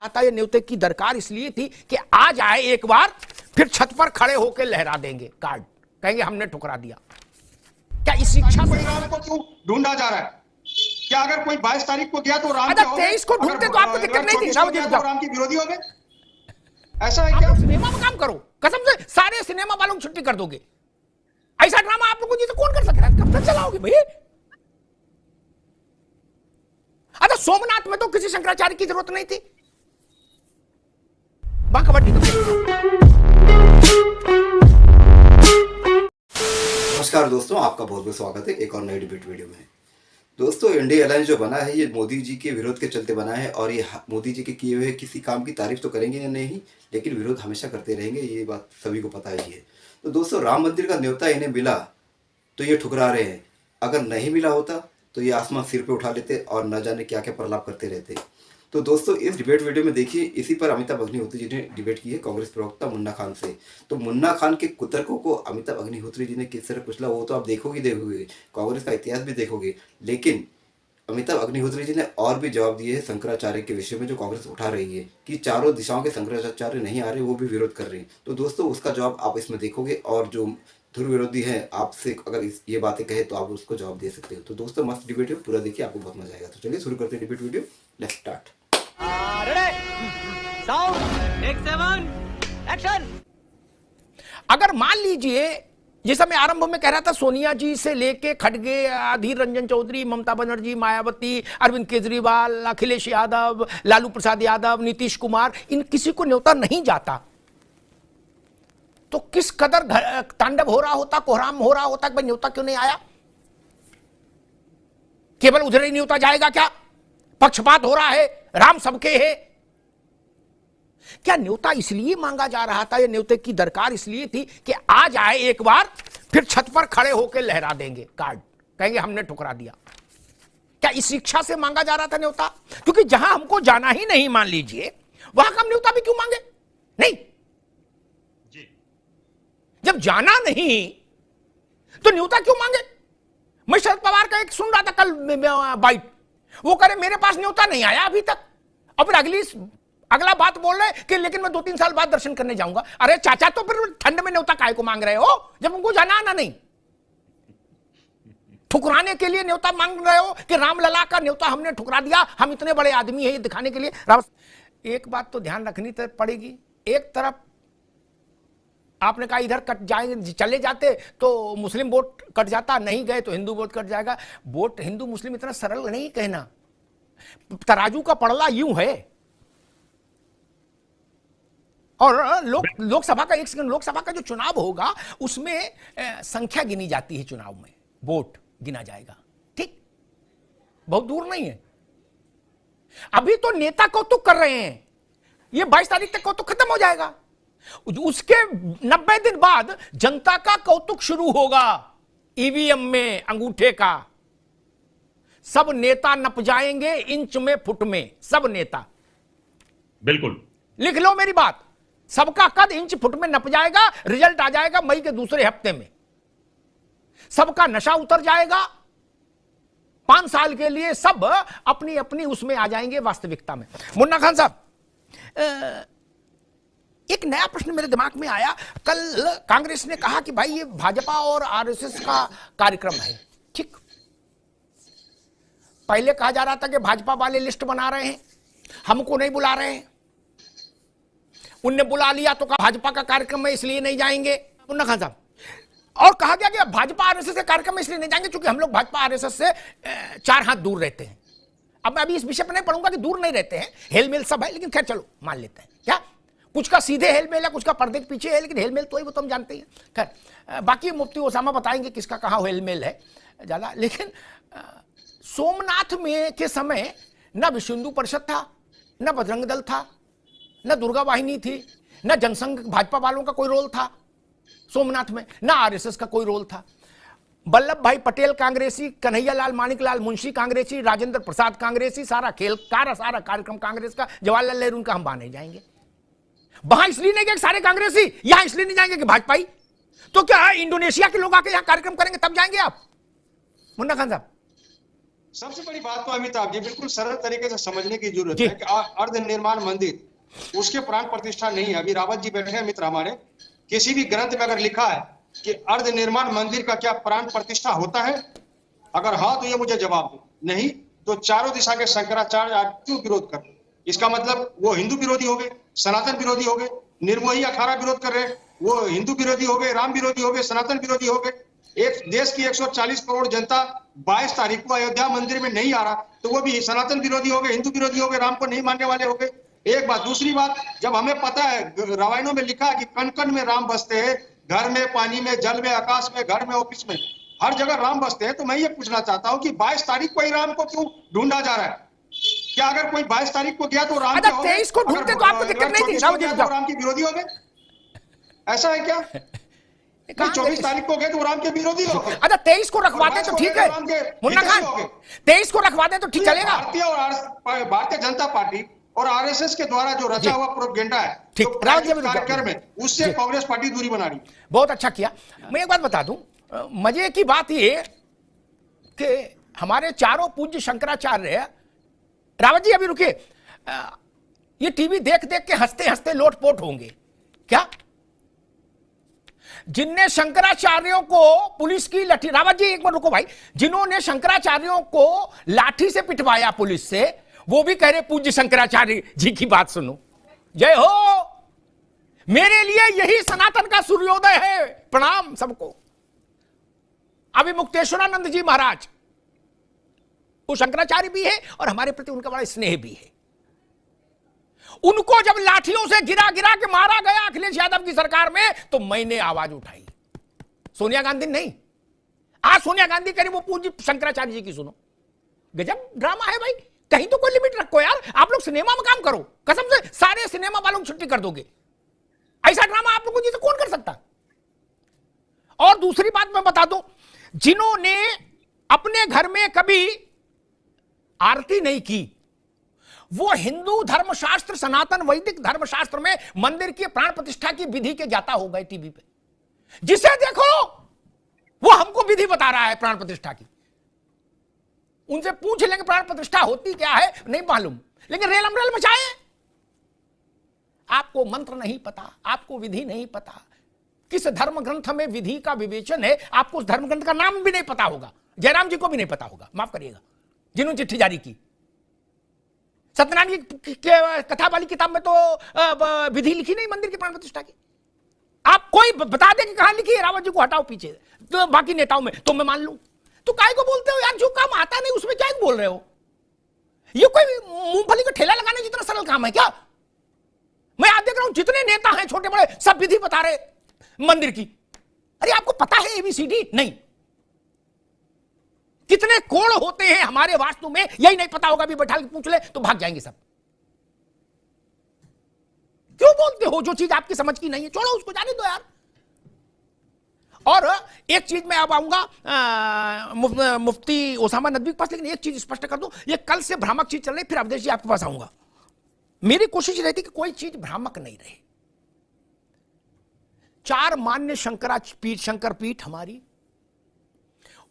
आता ये न्योते की दरकार इसलिए थी कि आ जाए एक बार, फिर छत पर खड़े होकर लहरा देंगे कार्ड, कहेंगे हमने ठुकरा दिया। क्या इस शिक्षा से राम को क्यों ढूंढा जा रहा है? क्या अगर कोई 22 तारीख को गया तो राम 23 को ढूंढते तो आपको दिक्कत नहीं थी, राम की विरोधी हो गए? ऐसा है क्या? सिनेमा में काम करो, कसम से सारे सिनेमा वालों को छुट्टी कर दोगे। ऐसा ड्रामा आप लोगों को कौन कर सकता है? कब तक चलाओगे भाई? अच्छा सोमनाथ में तो किसी शंकराचार्य की जरूरत नहीं थी, कबड्डी। नमस्कार दोस्तों, आपका बहुत बहुत स्वागत है एक और नई डिबेट वीडियो में। दोस्तों, इंडिया अलायंस जो बना है ये मोदी जी के विरोध के चलते बना है और ये मोदी जी के किए हुए किसी काम की तारीफ तो करेंगे या नहीं, लेकिन विरोध हमेशा करते रहेंगे, ये बात सभी को पता ही है। तो दोस्तों, राम मंदिर का न्योता इन्हें मिला तो ये ठुकरा रहे हैं, अगर नहीं मिला होता तो ये आसमान सिर पे उठा लेते और न जाने क्या क्या प्रलाप करते रहते। तो दोस्तों, इस डिबेट वीडियो में देखिए, इसी पर अमिताभ अग्निहोत्री जी ने डिबेट की है कांग्रेस प्रवक्ता मुन्ना खान से। तो मुन्ना खान के कुतर्कों को अमिताभ अग्निहोत्री जी ने किस तरह कुचला वो तो आप देखोगे, कांग्रेस का इतिहास भी देखोगे। लेकिन अमिताभ अग्निहोत्री जी ने और भी जवाब दिए हैं शंकराचार्य के विषय में, जो कांग्रेस उठा रही है कि चारों दिशाओं के शंकराचार्य नहीं आ रहे, वो भी विरोध कर रहे हैं। तो दोस्तों, उसका जवाब आप इसमें देखोगे और जो ध्रुव विरोधी है आपसे अगर ये बातें कहे तो आप उसको जवाब दे सकते हो। तो दोस्तों, मस्त डिबेट है, पूरा देखिए, आपको बहुत मजा आएगा। तो चलिए शुरू करते हैं डिबेट वीडियो, लेट्स स्टार्ट। अगर मान लीजिए, जैसा मैं आरंभ में कह रहा था, सोनिया जी से लेके खड़गे, अधीर रंजन चौधरी, ममता बनर्जी, मायावती, अरविंद केजरीवाल, अखिलेश यादव, लालू प्रसाद यादव, नीतीश कुमार, इन किसी को न्योता नहीं जाता तो किस कदर तांडव हो रहा होता, कोहराम हो रहा होता कि भाई न्योता क्यों नहीं आया? केवल उधर ही न्योता जाएगा क्या? पक्षपात हो रहा है, राम सबके है। क्या न्योता इसलिए मांगा जा रहा था, या न्योते की दरकार इसलिए थी कि आ जाए एक बार, फिर छत पर खड़े होकर लहरा देंगे कार्ड, कहेंगे हमने ठुकरा दिया? क्या इस शिक्षा से मांगा जा रहा था न्योता? क्योंकि जहां हमको जाना ही नहीं, मान लीजिए, वहां का न्योता भी क्यों मांगे? नहीं, जब जाना नहीं तो न्योता क्यों मांगे? मैं शरद पवार का एक सुन रहा था कल बाइट, वो करे मेरे पास न्योता नहीं आया अभी तक, और फिर अगला बात बोल रहे कि लेकिन मैं 2-3 साल बाद दर्शन करने जाऊंगा। अरे चाचा, तो फिर ठंड में न्योता काहे को मांग रहे हो जब उनको जाना आना नहीं? ठुकराने के लिए न्योता मांग रहे हो कि रामलला का न्योता हमने ठुकरा दिया, हम इतने बड़े आदमी हैं, ये दिखाने के लिए। एक बात तो ध्यान रखनी पड़ेगी, एक तरफ आपने कहा इधर कट जाएंगे, चले जाते तो मुस्लिम वोट कट जाता, नहीं गए तो हिंदू वोट कट जाएगा। वोट हिंदू मुस्लिम इतना सरल नहीं कहना, तराजू का पड़ला यूं है। और लोकसभा का, एक सेकंड, लोकसभा का जो चुनाव होगा उसमें संख्या गिनी जाती है, चुनाव में वोट गिना जाएगा, ठीक? बहुत दूर नहीं है। अभी तो नेता कौतुक कर रहे हैं, ये 22 तारीख तक कौतुक खत्म हो जाएगा, उसके 90 दिन बाद जनता का कौतुक शुरू होगा ईवीएम में अंगूठे का। सब नेता नप जाएंगे इंच में फुट में, सब नेता। बिल्कुल लिख लो मेरी बात, सबका कद इंच फुट में नप जाएगा, रिजल्ट आ जाएगा मई के दूसरे हफ्ते में। सबका नशा उतर जाएगा, 5 साल के लिए सब अपनी अपनी उसमें आ जाएंगे, वास्तविकता में। मुन्ना खान साहब, एक नया प्रश्न मेरे दिमाग में आया। कल कांग्रेस ने कहा कि भाई ये भाजपा और आरएसएस का कार्यक्रम है, ठीक? पहले कहा जा रहा था कि भाजपा वाले लिस्ट बना रहे हैं, हमको नहीं बुला रहे हैं। उनने बुला लिया तो कहा भाजपा का कार्यक्रम है इसलिए नहीं जाएंगे, मुन्ना खान साहब। और कहा गया कि भाजपा आरएसएस के कार्यक्रम में इसलिए नहीं जाएंगे क्योंकि हम लोग भाजपा आरएसएस से 4 हाथ दूर रहते हैं। अब मैं अभी इस विषय पर नहीं पढ़ूंगा कि दूर नहीं रहते हैं, हेलमेल सब है, लेकिन खैर चलो मान लेते हैं। क्या कुछ का सीधे हेलमेल है, कुछ का पर्दे के पीछे है, लेकिन हेलमेल तो ही वो तो हम जानते हैं। खैर बाकी मुफ्ती ओसामा बताएंगे किसका कहाँ हेलमेल है ज्यादा। लेकिन सोमनाथ में के समय न विश्व हिंदू परिषद था, न बजरंग दल था, न दुर्गा वाहिनी थी, न जनसंघ भाजपा वालों का कोई रोल था सोमनाथ में, न आरएसएस का कोई रोल था। वल्लभ भाई पटेल कांग्रेसी, कन्हैया लाल मानिकलाल मुंशी कांग्रेसी, राजेंद्र प्रसाद कांग्रेसी, सारा कार्यक्रम कांग्रेस का। जवाहरलाल नेहरू उनका हम बाने जाएंगे। वहां इसलिए नहीं गए सारे कांग्रेसी, यहां इसलिए नहीं जाएंगे कि भाजपाई। तो क्या इंडोनेशिया के लोग आके यहां कार्यक्रम करेंगे तब जाएंगे आप, मुन्ना खान साहब? सबसे बड़ी बात तो अमिताभ जी बिल्कुल सरल तरीके से समझने की जरूरत जी। है कि अर्ध निर्माण मंदिर उसके प्राण प्रतिष्ठा नहीं है। अभी रावत जी बैठे हैं मित्र हमारे, किसी भी ग्रंथ में अगर लिखा है कि अर्ध निर्माण मंदिर का क्या प्राण प्रतिष्ठा होता है, अगर हाँ तो ये मुझे जवाब दो, नहीं तो चारों दिशा के शंकराचार्य आज क्यों विरोध कर रहे हैं? इसका मतलब वो हिंदू विरोधी हो गए, सनातन विरोधी हो गए, निर्मोही अखाड़ा विरोध कर रहे हैं, वो हिंदू विरोधी हो गए, राम विरोधी हो गए, सनातन विरोधी हो गए। एक देश की 140 करोड़ जनता 22 तारीख को अयोध्या मंदिर में नहीं आ रहा तो वो भी सनातन विरोधी हो गए, हिंदू विरोधी हो गए, राम को नहीं मानने वाले हो गए। एक बात। दूसरी बात, जब हमें पता है रामायणों में लिखा है कि कण कण में राम बसते हैं, घर में, पानी में, जल में, आकाश में, घर में, ऑफिस में, हर जगह राम बसते हैं, तो मैं ये पूछना चाहता हूँ कि 22 तारीख को ही राम को क्यों ढूंढा जा रहा है? क्या अगर कोई 22 तारीख को गया तो राम अच्छा, के हो गए? 23 को ढूंढते तो आपको दिक्कत नहीं थी, अगर 24 राम को जी गया बताओ। तो राम के विरोधी हो गए? ऐसा है क्या? 24 तारीख को गए तो राम के विरोधी हो गए। अच्छा 23 को रखवा दे तो ठीक है मुन्ना खान, 23 को रखवा दे तो ठीक चलेगा। भारतीय जनता पार्टी और आरएसएस के द्वारा जो रचा हुआ प्रोपेगेंडा है, ठीक, जो रावत जी प्रायोजित कार्यक्रम है, उससे कांग्रेस पार्टी दूरी बना रही है। बहुत अच्छा किया। मैं एक बात बता दूं, मजे की बात ये कि हमारे चारों पूज्य शंकराचार्य, रावत जी अभी रुकिए, ये टीवी देख देख के हंसते हंसते लोटपोट होंगे क्या? जिनने शंकराचार्यों को पुलिस की लाठी, रावत जी एक बार रुको भाई, जिन्होंने शंकराचार्यों को लाठी से पिटवाया पुलिस से, वो भी कह रहे पूज्य शंकराचार्य जी की बात सुनो। जय हो, मेरे लिए यही सनातन का सूर्योदय है, प्रणाम सबको। अभी मुक्तेश्वरानंद जी महाराज, वो शंकराचार्य भी है और हमारे प्रति उनका बड़ा स्नेह भी है। उनको जब लाठियों से गिरा गिरा के मारा गया अखिलेश यादव की सरकार में, तो मैंने आवाज उठाई, सोनिया गांधी नहीं। आज सोनिया गांधी करी वो पूज्य शंकराचार्य जी की सुनो। गजब ड्रामा है भाई, कहीं तो कोई लिमिट रखो यार। आप लोग सिनेमा में काम करो, कसम से सारे सिनेमा वालों को छुट्टी कर दोगे। ऐसा ड्रामा आप लोगों को कौन कर सकता? और दूसरी बात मैं बता दूं, जिन्होंने अपने घर में कभी आरती नहीं की, वो हिंदू धर्मशास्त्र, सनातन वैदिक धर्मशास्त्र में मंदिर की प्राण प्रतिष्ठा की विधि के ज्ञाता हो गए टीवी पे। जिसे देखो वो हमको विधि बता रहा है प्राण प्रतिष्ठा की। उनसे पूछ लेंगे प्राण प्रतिष्ठा होती क्या है, नहीं मालूम, लेकिन रेलम रेल मचाए। आपको मंत्र नहीं पता, आपको विधि नहीं पता, किस धर्म ग्रंथ में विधि का विवेचन है, आपको उस धर्म ग्रंथ का नाम भी नहीं पता होगा। जयराम जी को भी नहीं पता होगा, माफ करिएगा, जिन्होंने चिट्ठी जारी की। सत्यनारायण की कथा वाली किताब में तो विधि लिखी नहीं मंदिर की प्राण प्रतिष्ठा की। आप कोई बता दे कि कहां लिखी है, रावत जी को हटाओ पीछे, तो बाकी नेताओं में तो मैं मान लूं। तो काय को बोलते हो यार, जो काम आता नहीं उसमें क्या बोल रहे हो? ये कोई मूंगफली का ठेला लगाने जितना सरल काम है क्या? मैं आज देख रहा हूं जितने नेता हैं छोटे बड़े, सब विधि बता रहे मंदिर की। अरे आपको पता है एबीसीडी? नहीं। कितने कोण होते हैं हमारे वास्तु में, यही नहीं पता होगा। भी बैठा के पूछ ले तो भाग जाएंगे सब। क्यों बोलते हो जो चीज आपकी समझ की नहीं है? छोड़ो उसको, जाने दो यार। और एक चीज मैं अब आऊंगा मुफ्ती ओसामा नदवी के पास, लेकिन एक चीज स्पष्ट कर दूं, ये कल से भ्रामक चीज चल रही, फिर अवधेश जी आपके पास आऊंगा। मेरी कोशिश रहती कि कोई चीज भ्रामक नहीं रहे। 4 मान्य शंकरपीठ हमारी,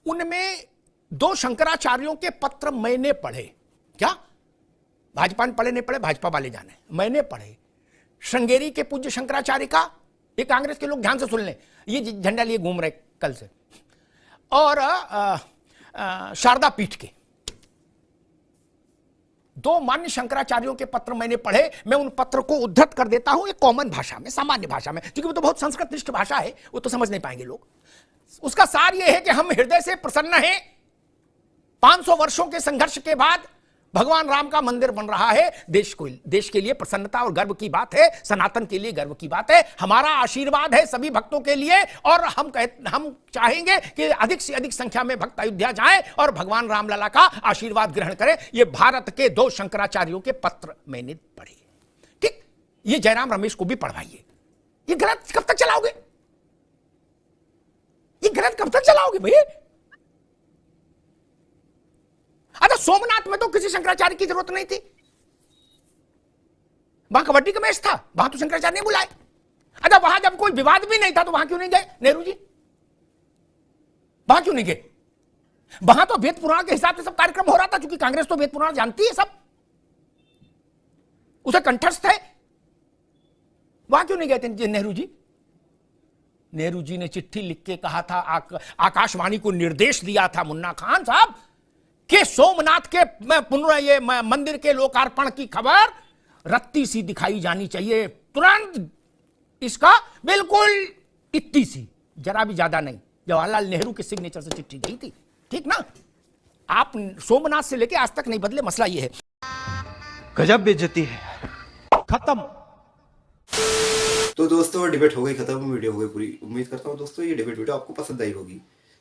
उनमें 2 शंकराचार्यों के पत्र मैंने पढ़े। क्या भाजपा ने पढ़े नहीं पढ़े, भाजपा वाले जाने, मैंने पढ़े। श्रृंगेरी के पूज्य शंकराचार्य का, ये कांग्रेस के लोग ध्यान से सुन लें, ये झंडा लिए घूम रहे कल से, और शारदा पीठ के 2 मान्य शंकराचार्यों के पत्र मैंने पढ़े। मैं उन पत्र को उद्धृत कर देता हूं एक कॉमन भाषा में, सामान्य भाषा में, क्योंकि वो तो बहुत संस्कृतनिष्ठ भाषा है, वो तो समझ नहीं पाएंगे लोग। उसका सार यह है कि हम हृदय से प्रसन्न हैं। 500 वर्षों के संघर्ष के बाद भगवान राम का मंदिर बन रहा है। देश के लिए प्रसन्नता और गर्व की बात है, सनातन के लिए गर्व की बात है। हमारा आशीर्वाद है सभी भक्तों के लिए, और हम चाहेंगे कि अधिक से अधिक संख्या में भक्त अयोध्या जाएं और भगवान रामलला का आशीर्वाद ग्रहण करें। ये भारत के 2 शंकराचार्यों के पत्र मैंने पढ़े। ठीक, ये जयराम रमेश को भी पढ़वाइए। ये ग्रंथ कब तक चलाओगे? ये ग्रंथ कब तक चलाओगे भैया? अच्छा, सोमनाथ में तो किसी शंकराचार्य की जरूरत नहीं थी, वहां कबड्डी का मैच था, वहां तो शंकराचार्य नहीं बुलाए। अच्छा, वहां जब कोई विवाद भी नहीं था तो वहां क्यों नहीं गए नेहरू जी? वहां क्यों नहीं गए? वहां तो वेद पुराण के हिसाब से सब कार्यक्रम हो रहा था, क्योंकि कांग्रेस तो वेद पुराण जानती है, सब उसे कंठस्थ है। वहां क्यों नहीं गए थे नेहरू जी? नेहरू जी ने चिट्ठी लिख के कहा था, आकाशवाणी को निर्देश दिया था मुन्ना खान साहब कि सोमनाथ के ये मंदिर के लोकार्पण की खबर रत्ती सी दिखाई जानी चाहिए, तुरंत इसका बिल्कुल इतनी सी, जरा भी ज्यादा नहीं। जवाहरलाल नेहरू के सिग्नेचर से चिट्ठी गई थी, ठीक ना? आप सोमनाथ से लेके आज तक नहीं बदले, मसला ये है। गजब बेइज्जती है। खत्म। तो दोस्तों डिबेट हो गई खत्म, वीडियो हो गई पूरी। उम्मीद करता हूँ दोस्तों ये डिबेट वीडियो आपको पसंद आई होगी।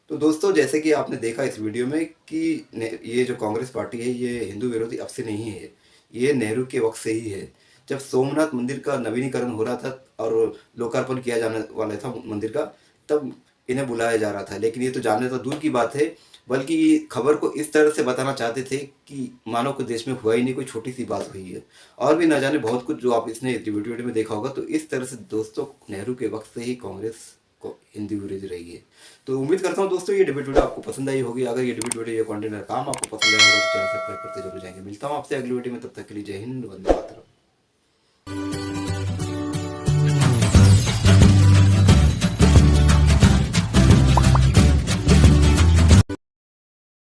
तो दोस्तों जैसे कि आपने देखा इस वीडियो में कि ये जो कांग्रेस पार्टी है ये हिंदू विरोधी अब से नहीं है, ये नेहरू के वक्त से ही है। जब सोमनाथ मंदिर का नवीनीकरण हो रहा था और लोकार्पण किया जाने वाला था मंदिर का, तब इन्हें बुलाया जा रहा था। लेकिन ये तो जानने तो दूर की बात है, बल्कि खबर को इस तरह से बताना चाहते थे कि मानो को देश में हुआ ही नहीं, कोई छोटी सी बात हुई है। और भी ना जाने बहुत कुछ जो आप इसने वीडियो में देखा होगा। तो इस तरह से दोस्तों नेहरू के वक्त से ही कांग्रेस को हिंदी विरोधी रही है। तो उम्मीद करता हूँ दोस्तों ये डिबेट वीडियो आपको पसंद आई होगी। अगर ये डिबेट वीडियो ये कंटेंट काम आपको पसंद आया होगा तो चैनल सब्सक्राइब करते जरूर जाएंगे। मिलता हूँ आपसे अगली वीडियो में, तब तक के लिए जय हिंद, वंदे मातरम।